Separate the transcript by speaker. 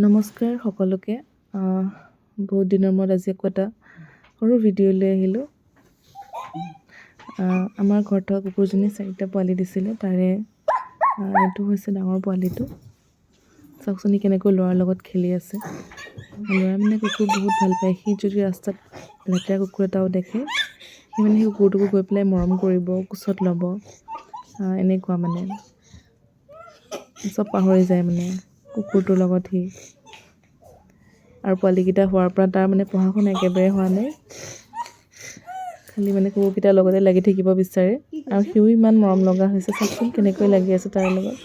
Speaker 1: নমস্কাৰ সকলোকে। বহুত দিনৰ মূৰত আজি একো এটা সৰু ভিডিঅ' লৈ আহিলোঁ। আমাৰ ঘৰত থকা কুকুৰজনী 4টা পোৱালি দিছিলে, তাৰে এইটো হৈছে ডাঙৰ পোৱালিটো। চাওকচোন সি কেনেকৈ ল'ৰাৰ লগত খেলি আছে। ল'ৰাই মানে কুকুৰ বহুত ভাল পায়। সি যদি ৰাস্তাত লেতেৰা কুকুৰ এটাও দেখে, সি মানে সেই কুকুৰটোকো গৈ পেলাই মৰম কৰিব, কোচত ল'ব, এনেকুৱা মানে চব পাহৰি যায় মানে কুকুৰটোৰ লগত সি। আৰু পোৱালিকেইটা হোৱাৰ পৰা তাৰ মানে পঢ়া শুনা একেবাৰে হোৱা নাই, খালি মানে কুকুৰকেইটাৰ লগতে লাগি থাকিব বিচাৰে। আৰু সিও ইমান মৰম লগা হৈছে, চাওকচোন কেনেকৈ লাগি আছে তাৰ লগত।